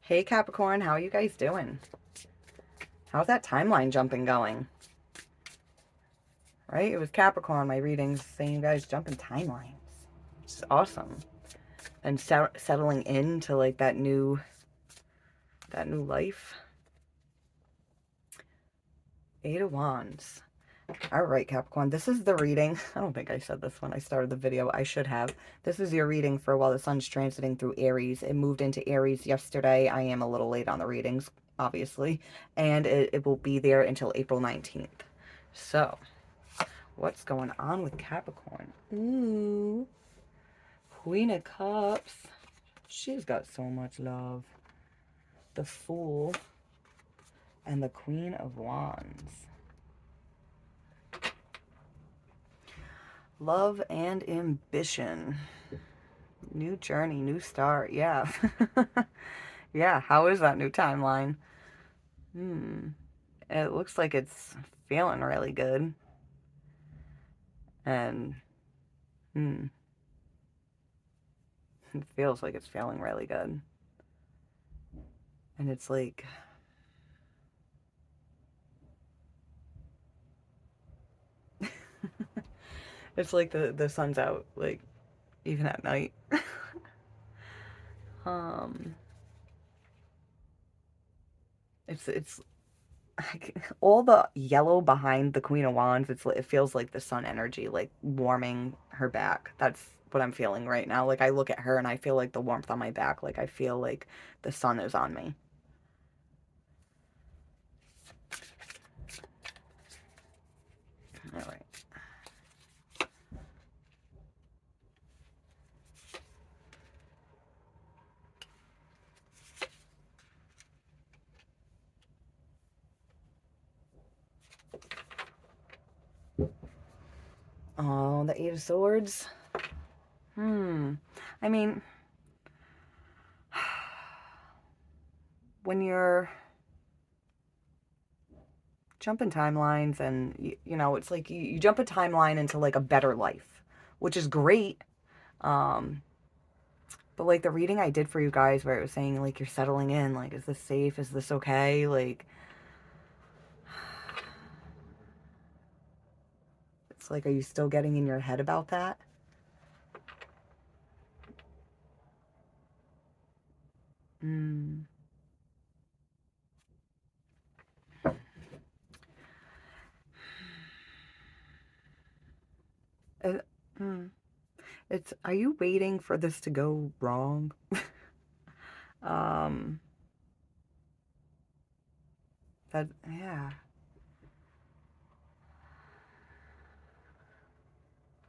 Hey Capricorn, how are you guys doing? How's that timeline jumping going? Right? It was Capricorn, my readings, saying you guys jumping timelines. It's awesome. And settling into like that new life. Eight of Wands. All right, Capricorn, this is the reading. I don't think I said this when I started the video. I should have. This is your reading for while the sun's transiting through Aries. It moved into Aries yesterday. I am a little late on the readings, obviously. And it will be there until April 19th. So, what's going on with Capricorn? Ooh. Queen of Cups. She's got so much love. The Fool. And the Queen of Wands. Love and ambition. New journey, new start. Yeah. Yeah, how is that new timeline? It looks like it's feeling really good. And it feels like it's feeling really good. And it's like it's like the sun's out, like even at night. um it's all the yellow behind the Queen of Wands. It feels like the sun energy, like warming her back. That's what I'm feeling right now. Like I look at her and I feel like the warmth on my back. Like I feel like the sun is on me. All right. Oh, the Eight of Swords. I mean, when you're jumping timelines and, it's like you jump a timeline into like a better life, which is great. Um, but like the reading I did for you guys where it was saying like you're settling in, like, is this safe? Is this okay? Like, it's like, are you still getting in your head about that? Uh, mm. Are you waiting for this to go wrong? um, yeah.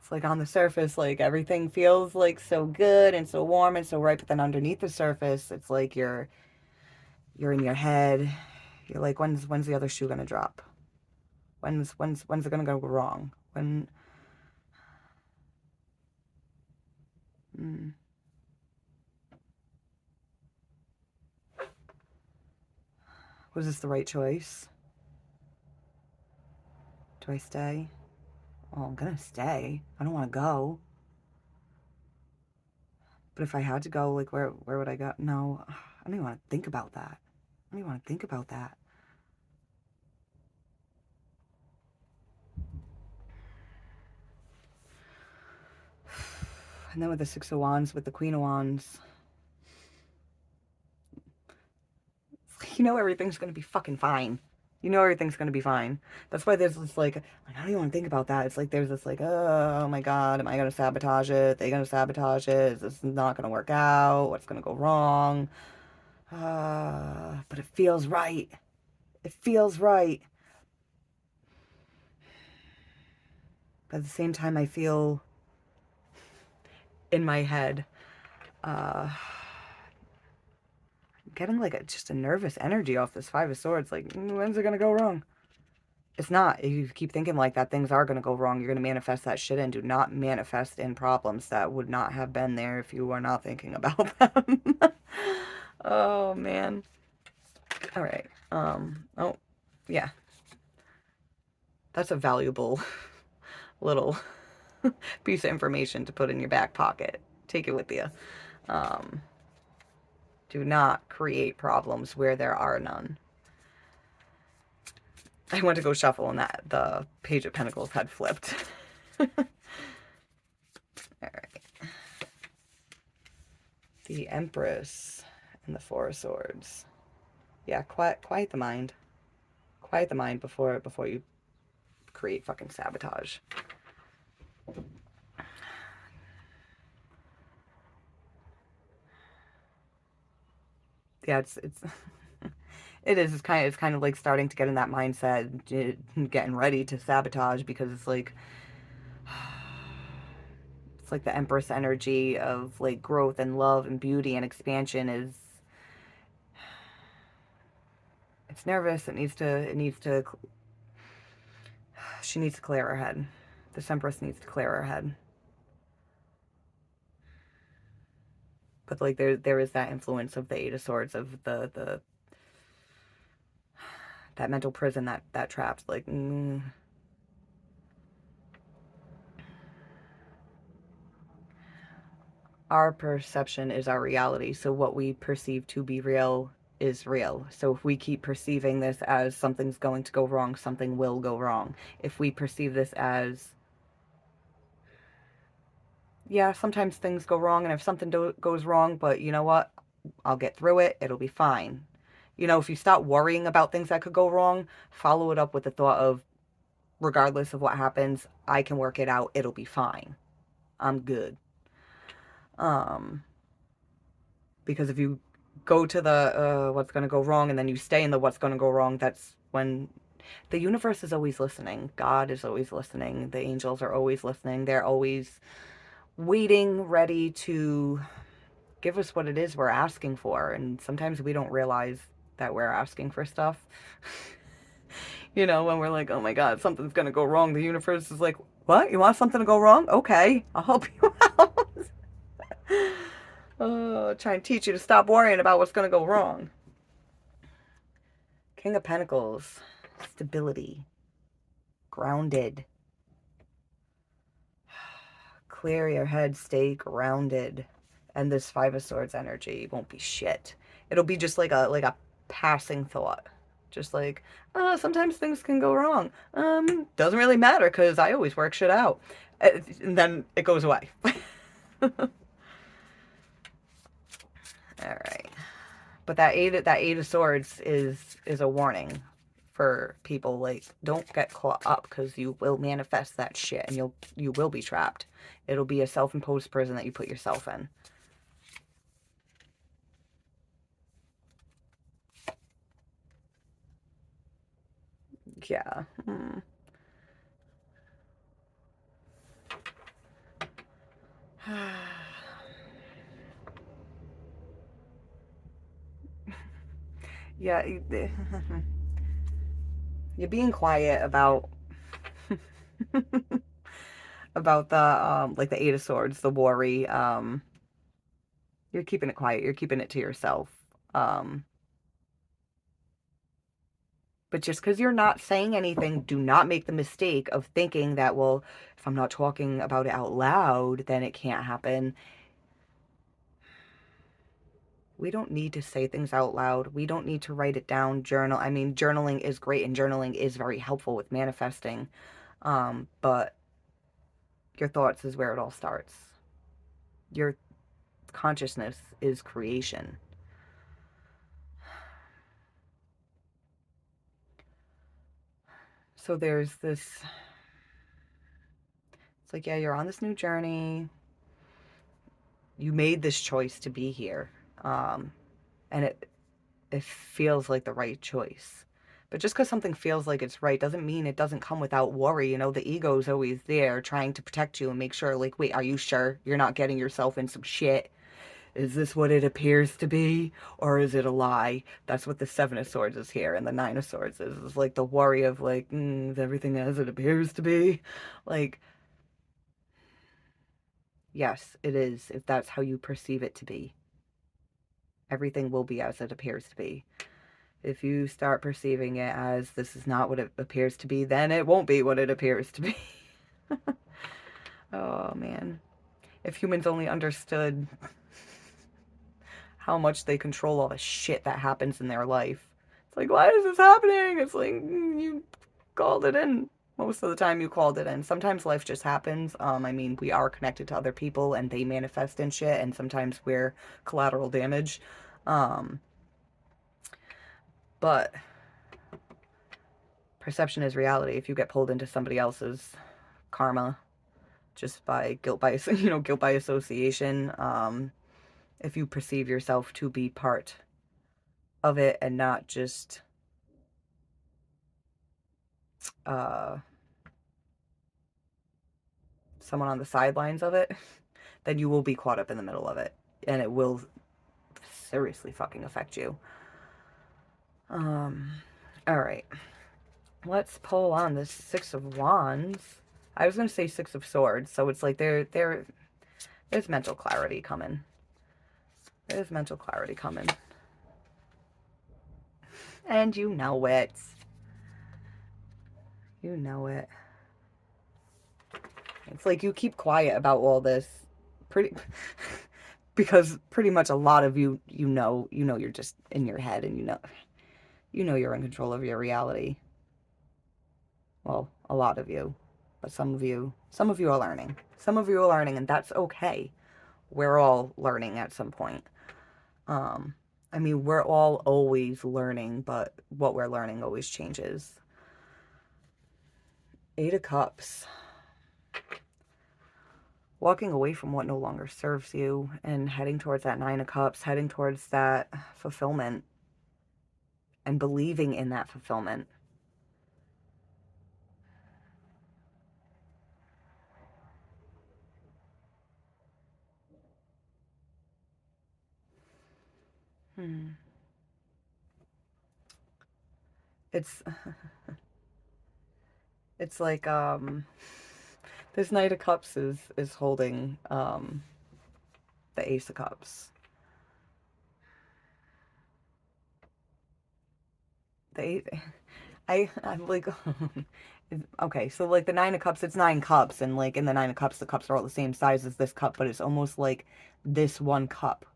It's like on the surface, like everything feels like so good and so warm and so right, but then underneath the surface, it's like you're in your head. You're like, when's the other shoe gonna drop? When's it gonna go wrong? Mm, was this the right choice? Do I stay? Oh, I'm gonna stay. I don't want to go. But if I had to go, like, where would I go? No, I don't even want to think about that. I don't even want to think about that. And then with the Six of Wands, with the Queen of Wands, you know everything's gonna be fucking fine. You know everything's gonna be fine. That's why there's this like I don't even want to think about that. It's like there's this like, oh my god, am I gonna sabotage it? Are they gonna sabotage it? Is this not gonna work out? What's gonna go wrong? But it feels right. It feels right. But at the same time, I feel in my head, getting like just a nervous energy off this Five of Swords. Like, when's it gonna go wrong? It's not. If you keep thinking like that, things are gonna go wrong. You're gonna manifest that shit in. Do not manifest in problems that would not have been there if you were not thinking about them. Oh man. All right. Oh, yeah. That's a valuable little piece of information to put in your back pocket. Take it with you. Um, Do not create problems where there are none. I went to go shuffle and that the Page of Pentacles had flipped. All right. The Empress and the Four of Swords. Yeah, quiet the mind. Quiet the mind before you create fucking sabotage. Yeah, it's it is. It's kind of like starting to get in that mindset, getting ready to sabotage, because it's like the Empress energy of like growth and love and beauty and expansion is. It's nervous. She needs to clear her head. The Empress needs to clear her head. But like there is that influence of the Eight of Swords, of the that mental prison that traps. Like, our perception is our reality. So what we perceive to be real is real. So if we keep perceiving this as something's going to go wrong, something will go wrong. If we perceive this as, yeah, sometimes things go wrong, and if something goes wrong, but you know what? I'll get through it. It'll be fine. You know, if you stop worrying about things that could go wrong, follow it up with the thought of, regardless of what happens, I can work it out. It'll be fine. I'm good. Because if you go to the what's going to go wrong, and then you stay in the what's going to go wrong, that's when the universe is always listening. God is always listening. The angels are always listening. They're always waiting, ready to give us what it is we're asking for. And sometimes we don't realize that we're asking for stuff. You know, when we're like, oh my God, something's going to go wrong. The universe is like, what? You want something to go wrong? Okay, I'll help you out. Try and teach you to stop worrying about what's going to go wrong. King of Pentacles. Stability. Grounded. Clear your head. Stay grounded. And this Five of Swords energy won't be shit. It'll be just like a passing thought. Just like, sometimes things can go wrong. Doesn't really matter because I always work shit out. And then it goes away. All right. But that eight of swords is a warning for people. Like, don't get caught up, because you will manifest that shit, and you will be trapped. It'll be a self-imposed prison that you put yourself in. Yeah. Yeah. You're being quiet about about the like the Eight of Swords, the worry. You're keeping it quiet. You're keeping it to yourself. But just because you're not saying anything, do not make the mistake of thinking that, well, if I'm not talking about it out loud, then it can't happen. We don't need to say things out loud. We don't need to write it down, journal. I mean, journaling is great, and journaling is very helpful with manifesting. But your thoughts is where it all starts. Your consciousness is creation. So there's this, it's like, yeah, you're on this new journey. You made this choice to be here. And it feels like the right choice. But just because something feels like it's right doesn't mean it doesn't come without worry. You know, the ego's always there trying to protect you and make sure, like, wait, are you sure you're not getting yourself in some shit? Is this what it appears to be? Or is it a lie? That's what the Seven of Swords is here, and the Nine of Swords is. It's like the worry of, like, is everything as it appears to be? Like, yes, it is, if that's how you perceive it to be. Everything will be as it appears to be. If you start perceiving it as this is not what it appears to be, then it won't be what it appears to be. Oh, man. If humans only understood how much they control all the shit that happens in their life. It's like, why is this happening? It's like, you called it in. Most of the time you called it in. Sometimes life just happens. I mean, we are connected to other people and they manifest in shit, and sometimes we're collateral damage. Um, but perception is reality. If you get pulled into somebody else's karma just by guilt by, guilt by association, if you perceive yourself to be part of it and not just uh, someone on the sidelines of it, then you will be caught up in the middle of it, and it will seriously fucking affect you. All right, let's pull on this Six of Wands. I was gonna say Six of Swords, so it's like there's mental clarity coming. There's mental clarity coming, and you know it. You know it. It's like you keep quiet about all this, pretty, because pretty much a lot of you, you're just in your head, and you're in control of your reality. Well, a lot of you, but some of you are learning. Some of you are learning, and that's okay. We're all learning at some point. I mean, we're all always learning, but what we're learning always changes. Eight of Cups. Walking away from what no longer serves you and heading towards that Nine of Cups, heading towards that fulfillment and believing in that fulfillment. It's it's like this Knight of Cups is holding the Ace of Cups. I'm like, okay, so like the Nine of Cups, it's 9 cups, and like in the Nine of Cups, the cups are all the same size as this cup, but it's almost like this one cup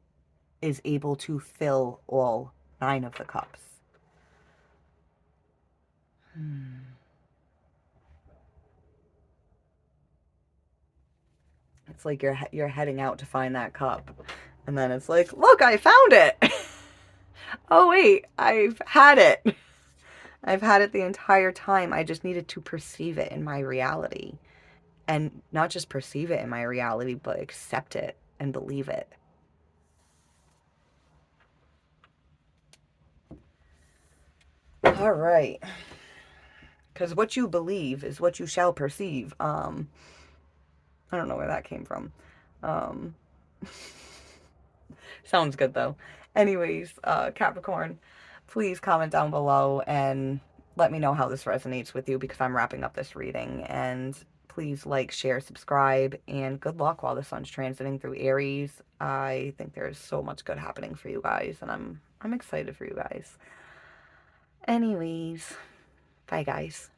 is able to fill all 9 of the cups. It's like you're heading out to find that cup, and then it's like, look, I found it. Oh wait, I've had it. I've had it the entire time. I just needed to perceive it in my reality. And not just perceive it in my reality, but accept it and believe it. All right. Because what you believe is what you shall perceive. I don't know where that came from. Um, sounds good though. Anyways, Capricorn, please comment down below and let me know how this resonates with you, because I'm wrapping up this reading. And please like, share, subscribe, and good luck while the sun's transiting through Aries. I think there's so much good happening for you guys, and I'm excited for you guys. Anyways, bye guys.